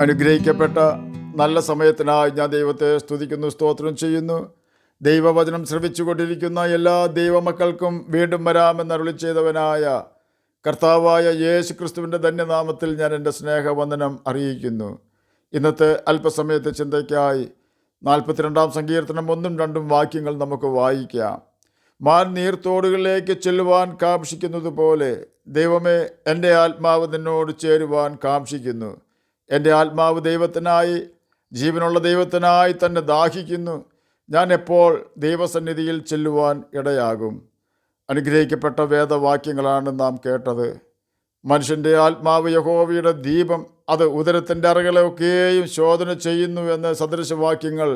അനുഗ്രഹിക്കപ്പെട്ട നല്ല സമയത്തിനായി ഞാൻ ദൈവത്തെ സ്തുതിക്കുന്നു, സ്തോത്രം ചെയ്യുന്നു. ദൈവവചനം ശ്രവിച്ചുകൊണ്ടിരിക്കുന്ന എല്ലാ ദൈവമക്കൾക്കും വീണ്ടും വരാമെന്നരുളി ചെയ്തവനായ കർത്താവായ യേശു ക്രിസ്തുവിൻ്റെ ധന്യനാമത്തിൽ ഞാൻ എൻ്റെ സ്നേഹവന്ദനം അറിയിക്കുന്നു. ഇന്നത്തെ അല്പസമയത്തെ ചിന്തയ്ക്കായി 42-ാം സങ്കീർത്തനം 1-2 വാക്യങ്ങൾ നമുക്ക് വായിക്കാം. മാൻ നീർത്തോടുകളിലേക്ക് ചെല്ലുവാൻ കാക്ഷിക്കുന്നത് പോലെ ദൈവമേ, എൻ്റെ ആത്മാവ് നിന്നോട് ചേരുവാൻ കാക്ഷിക്കുന്നു. എൻ്റെ ആത്മാവ് ദൈവത്തിനായി, ജീവനുള്ള ദൈവത്തിനായി തന്നെ ദാഹിക്കുന്നു. ഞാൻ എപ്പോൾ ദൈവസന്നിധിയിൽ ചെല്ലുവാൻ ഇടയാകും? അനുഗ്രഹിക്കപ്പെട്ട വേദവാക്യങ്ങളാണ് നാം കേട്ടത്. മനുഷ്യൻ്റെ ആത്മാവ് യഹോവയുടെ ദീപം, അത് ഉദരത്തിൻ്റെ അറകളെയൊക്കെയും ശോധന ചെയ്യുന്നു എന്ന് സദൃശവാക്യങ്ങൾ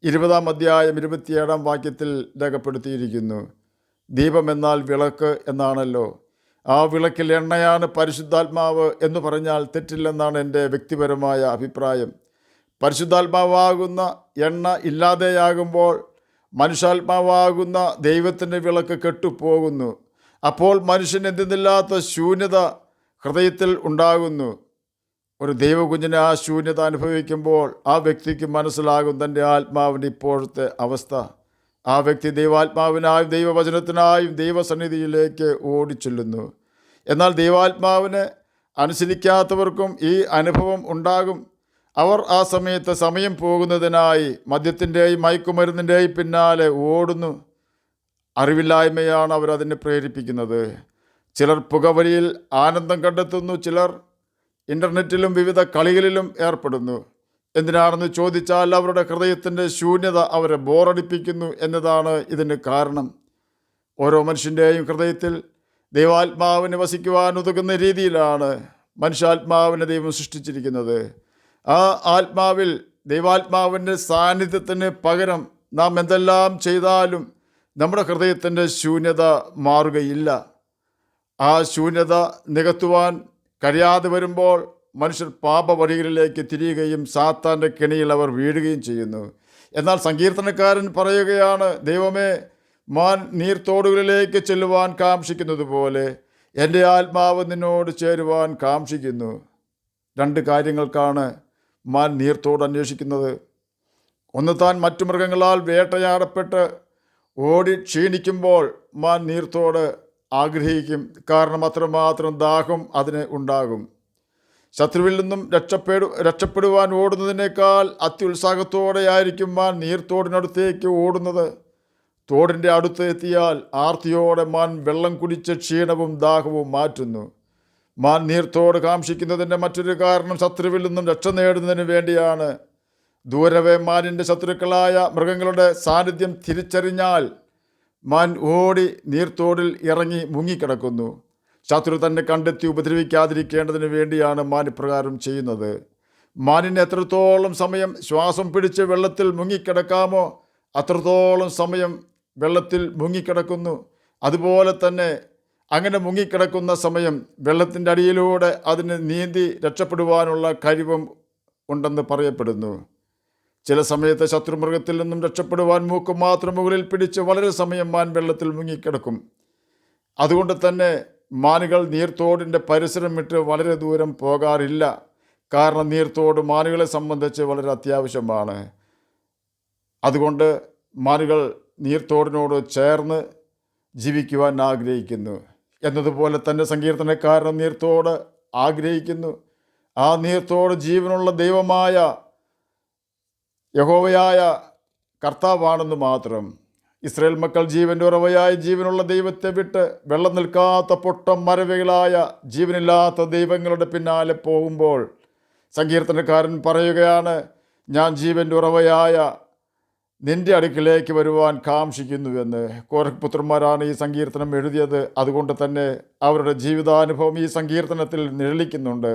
20-ാം അധ്യായം 27-ാം വാക്യത്തിൽ രേഖപ്പെടുത്തിയിരിക്കുന്നു. ദീപം എന്നാൽ വിളക്ക് എന്നാണല്ലോ. ആ വിളക്കിൽ എണ്ണയാണ് പരിശുദ്ധാത്മാവ് എന്ന് പറഞ്ഞാൽ തെറ്റില്ലെന്നാണ് എൻ്റെ വ്യക്തിപരമായ അഭിപ്രായം. പരിശുദ്ധാത്മാവാകുന്ന എണ്ണ ഇല്ലാതെയാകുമ്പോൾ മനുഷ്യാത്മാവാകുന്ന ദൈവത്തിൻ്റെ വിളക്ക് കെട്ടുപോകുന്നു. അപ്പോൾ മനുഷ്യൻ എന്തെന്നില്ലാത്ത ശൂന്യത ഹൃദയത്തിൽ ഉണ്ടാകുന്നു. ഒരു ദൈവകുഞ്ഞിനെ ആ ശൂന്യത അനുഭവിക്കുമ്പോൾ ആ വ്യക്തിക്ക് മനസ്സിലാകും തൻ്റെ ആത്മാവിൻ്റെ ഇപ്പോഴത്തെ അവസ്ഥ. ആ വ്യക്തി ദൈവാത്മാവിനായും ദൈവവചനത്തിനായും ദൈവസന്നിധിയിലേക്ക് ഓടിച്ചെല്ലുന്നു. എന്നാൽ ദൈവാത്മാവിനെ അനുസരിക്കാത്തവർക്കും ഈ അനുഭവം ഉണ്ടാകും. അവർ ആ സമയത്ത് സമയം പോകുന്നതിനായി മദ്യത്തിൻ്റെയും മയക്കുമരുന്നിൻ്റെയും പിന്നാലെ ഓടുന്നു. അറിവില്ലായ്മയാണ് അവരതിനെ പ്രേരിപ്പിക്കുന്നത്. ചിലർ പുകവലിയിൽ ആനന്ദം കണ്ടെത്തുന്നു, ചിലർ ഇൻ്റർനെറ്റിലും വിവിധ കളികളിലും ഏർപ്പെടുന്നു. എന്തിനാണെന്ന് ചോദിച്ചാൽ അവരുടെ ഹൃദയത്തിൻ്റെ ശൂന്യത അവരെ ബോറടിപ്പിക്കുന്നു എന്നതാണ് ഇതിന് കാരണം. ഓരോ മനുഷ്യൻ്റെയും ഹൃദയത്തിൽ ദൈവാത്മാവിന് വസിക്കുവാൻ ഉതകുന്ന രീതിയിലാണ് മനുഷ്യാത്മാവിനെ ദൈവം സൃഷ്ടിച്ചിരിക്കുന്നത്. ആ ആത്മാവിൽ ദൈവാത്മാവിൻ്റെ സാന്നിധ്യത്തിന് പകരം നാം എന്തെല്ലാം ചെയ്താലും നമ്മുടെ ഹൃദയത്തിൻ്റെ ശൂന്യത മാറുകയില്ല. ആ ശൂന്യത നികത്തുവാൻ കഴിയാതെ വരുമ്പോൾ മനുഷ്യർ പാപവഴികളിലേക്ക് തിരിയുകയും സാത്താൻ്റെ കെണിയിൽ അവർ വീഴുകയും ചെയ്യുന്നു. എന്നാൽ സങ്കീർത്തനക്കാരൻ പറയുകയാണ്, ദൈവമേ, മാൻ നീർത്തോടുകളിലേക്ക് ചെല്ലുവാൻ കാക്ഷിക്കുന്നത് പോലെ എൻ്റെ ആത്മാവ് നിന്നോട് ചേരുവാൻ കാക്ഷിക്കുന്നു. 2 കാര്യങ്ങൾക്കാണ് മാൻ നീർത്തോട് അന്വേഷിക്കുന്നത്. ഒന്ന്, താൻ മറ്റു മൃഗങ്ങളാൽ വേട്ടയാടപ്പെട്ട് ഓടി ക്ഷീണിക്കുമ്പോൾ മാൻ നീർത്തോട് ആഗ്രഹിക്കും. കാരണം അത്രമാത്രം ദാഹം അതിന് ഉണ്ടാകും. ശത്രുവിൽ നിന്നും രക്ഷപ്പെടുവാൻ ഓടുന്നതിനേക്കാൾ അത്യുത്സാഹത്തോടെ ആയിരിക്കും മാൻ നീർത്തോടിനടുത്തേക്ക് ഓടുന്നത്. തോടിൻ്റെ അടുത്ത് എത്തിയാൽ ആർത്തിയോടെ മാൻ വെള്ളം കുടിച്ച് ക്ഷീണവും ദാഹവും മാറ്റുന്നു. മാൻ നീർത്തോട് കാക്ഷിക്കുന്നതിൻ്റെ മറ്റൊരു കാരണം ശത്രുവിൽ നിന്നും രക്ഷ നേടുന്നതിന് വേണ്ടിയാണ്. ദൂരവേ മാനിൻ്റെ ശത്രുക്കളായ മൃഗങ്ങളുടെ സാന്നിധ്യം തിരിച്ചറിഞ്ഞാൽ മാൻ ഓടി നീർത്തോടിൽ ഇറങ്ങി മുങ്ങിക്കിടക്കുന്നു. ശത്രു തന്നെ കണ്ടെത്തി ഉപദ്രവിക്കാതിരിക്കേണ്ടതിന് വേണ്ടിയാണ് മാൻ ഇപ്രകാരം ചെയ്യുന്നത്. മാനിന് എത്രത്തോളം സമയം ശ്വാസം പിടിച്ച് വെള്ളത്തിൽ മുങ്ങിക്കിടക്കാമോ അത്രത്തോളം സമയം വെള്ളത്തിൽ മുങ്ങിക്കിടക്കുന്നു. അതുപോലെ തന്നെ അങ്ങനെ മുങ്ങിക്കിടക്കുന്ന സമയം വെള്ളത്തിൻ്റെ അടിയിലൂടെ അതിന് നീന്തി രക്ഷപ്പെടുവാനുള്ള കഴിവും ഉണ്ടെന്ന് പറയപ്പെടുന്നു. ചില സമയത്ത് ശത്രുമൃഗത്തിൽ നിന്നും രക്ഷപ്പെടുവാൻ മൂക്ക് മാത്രം മുകളിൽ പിടിച്ച് വളരെ സമയം മാൻ വെള്ളത്തിൽ മുങ്ങിക്കിടക്കും. അതുകൊണ്ട് തന്നെ മാനുകൾ നീർത്തോടിൻ്റെ പരിസരം വിട്ട് വളരെ ദൂരം പോകാറില്ല. കാരണം നീർത്തോട് മാനുകളെ സംബന്ധിച്ച് വളരെ അത്യാവശ്യമാണ്. അതുകൊണ്ട് മാനുകൾ നീർത്തോടിനോട് ചേർന്ന് ജീവിക്കുവാൻ ആഗ്രഹിക്കുന്നു. എന്നതുപോലെ തന്നെ സങ്കീർത്തനക്കാരൻ നീർത്തോട് ആഗ്രഹിക്കുന്നു. ആ നീർത്തോട് ജീവനുള്ള ദൈവമായ യഹോവയായ കർത്താവാണെന്ന് മാത്രം. ഇസ്രായേൽ മക്കൾ ജീവൻ്റെ ഉറവയായ ജീവനുള്ള ദൈവത്തെ വിട്ട് വെള്ളം നിൽക്കാത്ത പൊട്ടം മരവികളായ ജീവനില്ലാത്ത ദൈവങ്ങളുടെ പിന്നാലെ പോകുമ്പോൾ സങ്കീർത്തനക്കാരൻ പറയുകയാണ്, ഞാൻ ജീവൻ്റെ ഉറവയായ നിൻ്റെ അടുക്കിലേക്ക് വരുവാൻ കാക്ഷിക്കുന്നുവെന്ന്. കോരഹ് പുത്രന്മാരാണ് ഈ സങ്കീർത്തനം എഴുതിയത്. അതുകൊണ്ട് തന്നെ അവരുടെ ജീവിതാനുഭവം ഈ സങ്കീർത്തനത്തിൽ നിഴലിക്കുന്നുണ്ട്.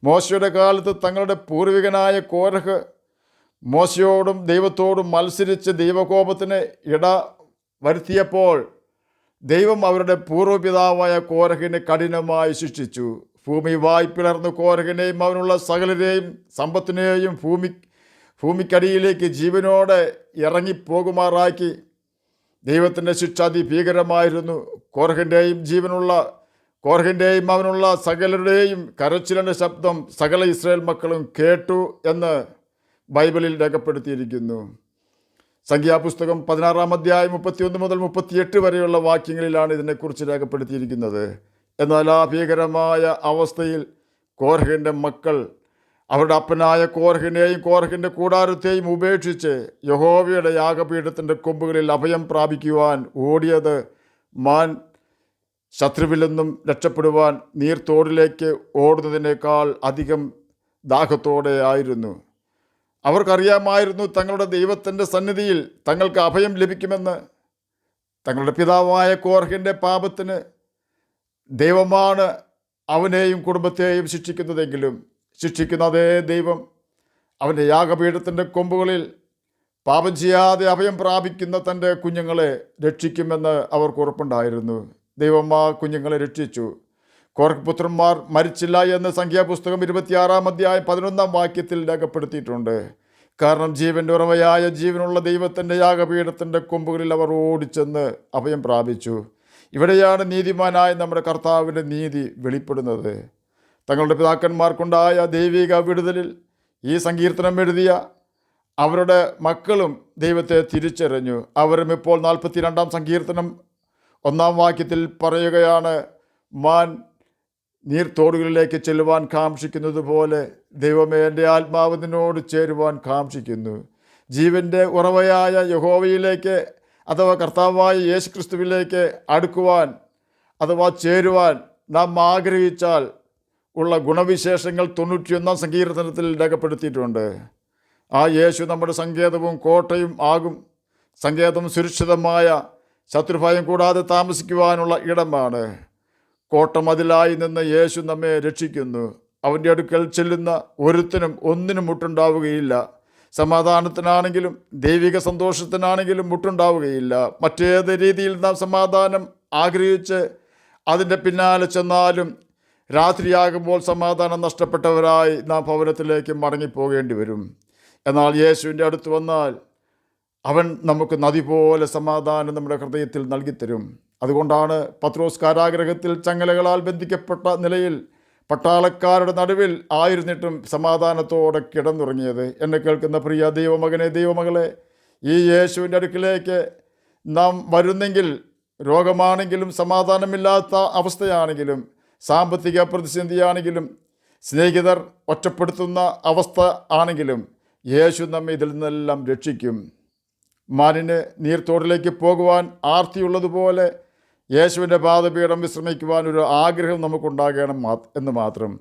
മോശയുടെ കാലത്ത് തങ്ങളുടെ പൂർവികനായ കോരഹ് മോശയോടും ദൈവത്തോടും മത്സരിച്ച് ദൈവകോപത്തിന് ഇട വരുത്തിയപ്പോൾ ദൈവം അവരുടെ പൂർവ്വപിതാവായ കോരഹിനെ കഠിനമായി ശിക്ഷിച്ചു. ഭൂമി വായ്പിളർന്ന് കോരഹിനെയും അവനുള്ള സകലരെയും സമ്പത്തിനെയും ഭൂമിക്കടിയിലേക്ക് ജീവനോടെ ഇറങ്ങിപ്പോകുമാറാക്കി. ദൈവത്തിൻ്റെ ശിക്ഷ അതിഭീകരമായിരുന്നു. കോരഹിൻ്റെയും ജീവനുള്ള കോർഹിൻ്റെയും അവനുള്ള സകലരുടെയും കരച്ചിലിൻ്റെ ശബ്ദം സകല ഇസ്രായേൽ മക്കളും കേട്ടു എന്ന് ബൈബിളിൽ രേഖപ്പെടുത്തിയിരിക്കുന്നു. സംഖ്യാപുസ്തകം 16-ാം അധ്യായം 31 മുതൽ 38 വരെയുള്ള വാക്യങ്ങളിലാണ് ഇതിനെക്കുറിച്ച് രേഖപ്പെടുത്തിയിരിക്കുന്നത്. എന്നാൽ ആ ഭീകരമായ അവസ്ഥയിൽ കോർഹിൻ്റെ മക്കൾ അവരുടെ അപ്പനായ കോർഹിനെയും കോർഹിൻ്റെ കൂടാരത്തെയും ഉപേക്ഷിച്ച് യഹോവയുടെ യാഗപീഠത്തിൻ്റെ കൊമ്പുകളിൽ അഭയം പ്രാപിക്കുവാൻ ഓടിയത് മാൻ ശത്രുവിൽ നിന്നും രക്ഷപ്പെടുവാൻ നീർത്തോടിലേക്ക് ഓടുന്നതിനേക്കാൾ അധികം ദാഹത്തോടെ ആയിരുന്നു. അവർക്കറിയാമായിരുന്നു തങ്ങളുടെ ദൈവത്തിൻ്റെ സന്നിധിയിൽ തങ്ങൾക്ക് അഭയം ലഭിക്കുമെന്ന്. തങ്ങളുടെ പിതാവായ കോർഹിൻ്റെ പാപത്തിന് ദൈവമാണ് അവനെയും കുടുംബത്തെയും ശിക്ഷിക്കുന്നതെങ്കിലും ശിക്ഷിക്കുന്ന അതേ ദൈവം അവൻ്റെ യാഗപീഠത്തിൻ്റെ കൊമ്പുകളിൽ പാപം ചെയ്യാതെ അഭയം പ്രാപിക്കുന്ന തൻ്റെ കുഞ്ഞുങ്ങളെ രക്ഷിക്കുമെന്ന് അവർക്ക് ഉറപ്പുണ്ടായിരുന്നു. ദൈവം ആ കുഞ്ഞുങ്ങളെ രക്ഷിച്ചു. കോർഹ് പുത്രന്മാർ മരിച്ചില്ല എന്ന് സംഖ്യാപുസ്തകം 26-ാം അധ്യായം 11-ാം വാക്യത്തിൽ രേഖപ്പെടുത്തിയിട്ടുണ്ട്. കാരണം ജീവൻ്റെ ഉറവയായ ജീവനുള്ള ദൈവത്തിൻ്റെ യാഗപീഠത്തിൻ്റെ കൊമ്പുകളിൽ അവർ ഓടിച്ചെന്ന് അഭയം പ്രാപിച്ചു. ഇവിടെയാണ് നീതിമാനായ നമ്മുടെ കർത്താവിൻ്റെ നീതി വെളിപ്പെടുന്നത്. തങ്ങളുടെ പിതാക്കന്മാർക്കുണ്ടായ ദൈവിക വിടുതലിൽ ഈ സങ്കീർത്തനം എഴുതിയ അവരുടെ മക്കളും ദൈവത്തെ തിരിച്ചറിഞ്ഞു. അവരും ഇപ്പോൾ 42-ാം സങ്കീർത്തനം 1-ാം വാക്യത്തിൽ പറയുകയാണ്, മാൻ നീർത്തോടുകളിലേക്ക് ചെല്ലുവാൻ കാക്ഷിക്കുന്നത് പോലെ ദൈവമേ, എൻ്റെ ആത്മാവ് നിന്നോട് ചേരുവാൻ കാക്ഷിക്കുന്നു. ജീവൻ്റെ ഉറവയായ യഹോവയിലേക്ക് അഥവാ കർത്താവായ യേശു ക്രിസ്തുവിലേക്ക് അടുക്കുവാൻ അഥവാ ചേരുവാൻ നാം ആഗ്രഹിച്ചാൽ ഉള്ള ഗുണവിശേഷങ്ങൾ 91-ാം സങ്കീർത്തനത്തിൽ രേഖപ്പെടുത്തിയിട്ടുണ്ട്. ആ യേശു നമ്മുടെ സങ്കേതവും കോട്ടയും ആകും. സങ്കേതം സുരക്ഷിതമായ ശത്രുഭയം കൂടാതെ താമസിക്കുവാനുള്ള ഇടമാണ്. കോട്ടമതിലായി നിന്ന് യേശു നമ്മെ രക്ഷിക്കുന്നു. അവൻ്റെ അടുക്കൽ ചെല്ലുന്ന ഒരുത്തിനും ഒന്നിനും മുട്ടുണ്ടാവുകയില്ല. സമാധാനത്തിനാണെങ്കിലും ദൈവിക സന്തോഷത്തിനാണെങ്കിലും മുട്ടുണ്ടാവുകയില്ല. മറ്റേത് രീതിയിൽ നാം സമാധാനം ആഗ്രഹിച്ച് അതിൻ്റെ പിന്നാലെ ചെന്നാലും രാത്രിയാകുമ്പോൾ സമാധാനം നഷ്ടപ്പെട്ടവരായി നാം ഭവനത്തിലേക്ക് മടങ്ങിപ്പോകേണ്ടി വരും. എന്നാൽ യേശുവിൻ്റെ അടുത്ത് വന്നാൽ അവൻ നമുക്ക് നദി പോലെ സമാധാനം നമ്മുടെ ഹൃദയത്തിൽ നൽകിത്തരും. അതുകൊണ്ടാണ് പത്രോസ് കാരാഗ്രഹത്തിൽ ചങ്ങലകളാൽ ബന്ധിക്കപ്പെട്ട നിലയിൽ പട്ടാളക്കാരുടെ നടുവിൽ ആയിരുന്നിട്ടും സമാധാനത്തോടെ കിടന്നുറങ്ങിയത്. എന്നെ കേൾക്കുന്ന പ്രിയ ദൈവമകനെ, ദൈവമകളെ, ഈ യേശുവിൻ്റെ അടുക്കിലേക്ക് നാം വരുന്നെങ്കിൽ രോഗമാണെങ്കിലും സമാധാനമില്ലാത്ത അവസ്ഥയാണെങ്കിലും സാമ്പത്തിക പ്രതിസന്ധിയാണെങ്കിലും സ്നേഹിതർ ഒറ്റപ്പെടുത്തുന്ന അവസ്ഥ ആണെങ്കിലും യേശു നമ്മെ ഇതിൽ നിന്നെല്ലാം രക്ഷിക്കും. മാനിന് നീർത്തോടിലേക്ക് പോകുവാൻ ആർത്തിയുള്ളതുപോലെ യേശുവിൻ്റെ പാദപീഠം വിശ്രമിക്കുവാൻ ഒരു ആഗ്രഹം നമുക്കുണ്ടാകണം എന്ന് മാത്രം.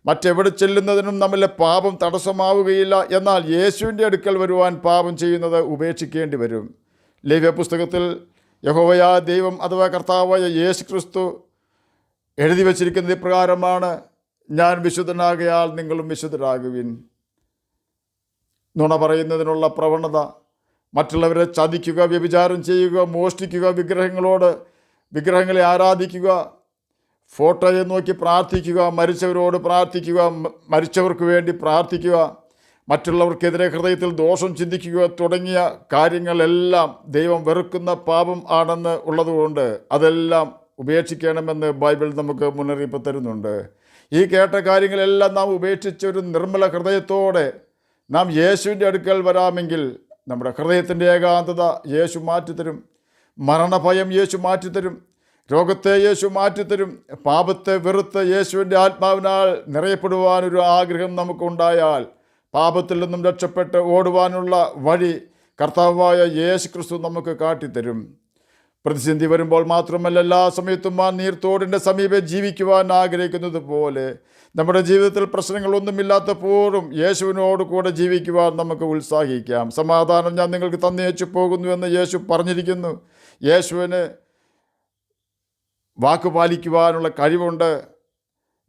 മറ്റെവിടെ ചെല്ലുന്നതിനും നമ്മിലെ പാപം തടസ്സമാവുകയില്ല. എന്നാൽ യേശുവിൻ്റെ അടുക്കൽ വരുവാൻ പാപം ചെയ്യുന്നത് ഉപേക്ഷിക്കേണ്ടി വരും. ലേവ്യ പുസ്തകത്തിൽ യഹോവയായ ദൈവം അഥവാ കർത്താവായ യേശു ക്രിസ്തു എഴുതി വച്ചിരിക്കുന്നത് ഇപ്രകാരമാണ്, ഞാൻ വിശുദ്ധനാകയാൽ നിങ്ങളും വിശുദ്ധരാകുവിൻ. നുണ പറയുന്നതിനുള്ള പ്രവണത, മറ്റുള്ളവരെ ചതിക്കുക, വ്യഭിചാരം ചെയ്യുക, മോഷ്ടിക്കുക, വിഗ്രഹങ്ങളെ ആരാധിക്കുക, ഫോട്ടോയെ നോക്കി പ്രാർത്ഥിക്കുക, മരിച്ചവരോട് പ്രാർത്ഥിക്കുക, മരിച്ചവർക്ക് വേണ്ടി പ്രാർത്ഥിക്കുക, മറ്റുള്ളവർക്കെതിരെ ഹൃദയത്തിൽ ദോഷം ചിന്തിക്കുക തുടങ്ങിയ കാര്യങ്ങളെല്ലാം ദൈവം വെറുക്കുന്ന പാപം ആണെന്ന് ഉള്ളതുകൊണ്ട് അതെല്ലാം ഉപേക്ഷിക്കണമെന്ന് ബൈബിൾ നമുക്ക് മുന്നറിയിപ്പ് തരുന്നുണ്ട്. ഈ കേട്ട കാര്യങ്ങളെല്ലാം നാം ഉപേക്ഷിച്ച് ഒരു നിർമ്മല ഹൃദയത്തോടെ നാം യേശുവിൻ്റെ അടുക്കൽ വരാമെങ്കിൽ നമ്മുടെ ഹൃദയത്തിൻ്റെ ഏകാന്തത യേശു മാറ്റിത്തരും. മരണഭയം യേശു മാറ്റിത്തരും. രോഗത്തെ യേശു മാറ്റിത്തരും. പാപത്തെ വെറുത്ത് യേശുവിൻ്റെ ആത്മാവിനാൽ നിറയപ്പെടുവാനൊരു ആഗ്രഹം നമുക്കുണ്ടായാൽ പാപത്തിൽ നിന്നും രക്ഷപ്പെട്ട് ഓടുവാനുള്ള വഴി കർത്താവായ യേശു ക്രിസ്തു നമുക്ക് കാട്ടിത്തരും. പ്രതിസന്ധി വരുമ്പോൾ മാത്രമല്ല, എല്ലാ സമയത്തും ആ നീർത്തോടിൻ്റെ സമീപം ജീവിക്കുവാൻ ആഗ്രഹിക്കുന്നത് പോലെ നമ്മുടെ ജീവിതത്തിൽ പ്രശ്നങ്ങളൊന്നുമില്ലാത്തപ്പോഴും യേശുവിനോട് കൂടെ ജീവിക്കുവാൻ നമുക്ക് ഉത്സാഹിക്കാം. സമാധാനം ഞാൻ നിങ്ങൾക്ക് തന്നേച്ചു പോകുന്നുവെന്ന് യേശു പറഞ്ഞിരിക്കുന്നു. യേശുവിന് വാക്ക് പാലിക്കുവാനുള്ള കഴിവുണ്ട്.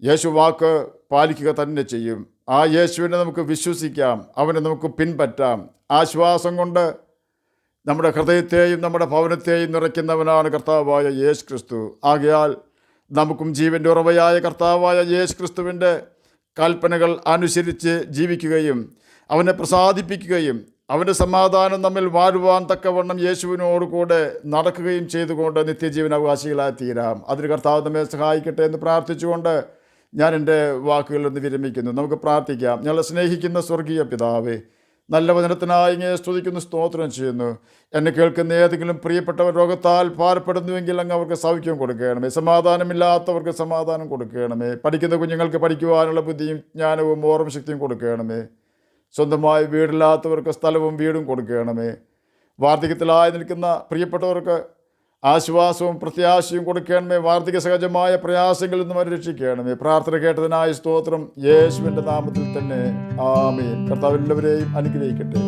യേശു വാക്ക് പാലിക്കുക തന്നെ ചെയ്യും. ആ യേശുവിനെ നമുക്ക് വിശ്വസിക്കാം, അവനെ നമുക്ക് പിൻപറ്റാം. ആശ്വാസം കൊണ്ട് നമ്മുടെ ഹൃദയത്തെയും നമ്മുടെ ഭവനത്തെയും നിറയ്ക്കുന്നവനാണ് കർത്താവായ യേശു ക്രിസ്തു. ആകയാൽ നമുക്കും ജീവൻ്റെ ഉറവയായ കർത്താവായ യേശു ക്രിസ്തുവിൻ്റെ കൽപ്പനകൾ അനുസരിച്ച് ജീവിക്കുകയും അവനെ പ്രസാദിപ്പിക്കുകയും അവൻ്റെ സമാധാനം നമ്മിൽ വാഴുവാൻ തക്കവണ്ണം യേശുവിനോട് കൂടെ നടക്കുകയും ചെയ്തുകൊണ്ട് നിത്യജീവൻ അവകാശികളായി തീരാം. അതിന് കർത്താവ് നമ്മെ സഹായിക്കട്ടെ എന്ന് പ്രാർത്ഥിച്ചുകൊണ്ട് ഞാൻ എൻ്റെ വാക്കുകളിൽ നിന്ന് വിരമിക്കുന്നു. നമുക്ക് പ്രാർത്ഥിക്കാം. ഞങ്ങളെ സ്നേഹിക്കുന്ന സ്വർഗീയ പിതാവേ, നല്ല വചനത്തിനായി ഇങ്ങനെ സ്തുതിക്കുന്നു, സ്തോത്രം ചെയ്യുന്നു. എന്നെ കേൾക്കുന്ന ഏതെങ്കിലും പ്രിയപ്പെട്ടവർ രോഗത്താൽ ഭാരപ്പെടുന്നുവെങ്കിൽ അങ്ങ് അവർക്ക് സൗഖ്യം കൊടുക്കണമേ. സമാധാനമില്ലാത്തവർക്ക് സമാധാനം കൊടുക്കണമേ. പഠിക്കുന്ന കുഞ്ഞുങ്ങൾക്ക് പഠിക്കുവാനുള്ള ബുദ്ധിയും ജ്ഞാനവും ഓർമ്മശക്തിയും കൊടുക്കണമേ. സ്വന്തമായി വീടില്ലാത്തവർക്ക് സ്ഥലവും വീടും കൊടുക്കണമേ. വാർദ്ധക്യത്തിലായി നിൽക്കുന്ന പ്രിയപ്പെട്ടവർക്ക് ആശ്വാസവും പ്രത്യാശയും കൊടുക്കണമേ. വാർദ്ധക്യ സഹജമായ പ്രയാസങ്ങളിൽ നിന്നും അവരെ രക്ഷിക്കണമേ. പ്രാർത്ഥന കേട്ടതിനായി സ്തോത്രം. യേശുവിൻ്റെ നാമത്തിൽ തന്നെ ആമേൻ. കർത്താവ് എല്ലാവരെയും അനുഗ്രഹിക്കട്ടെ.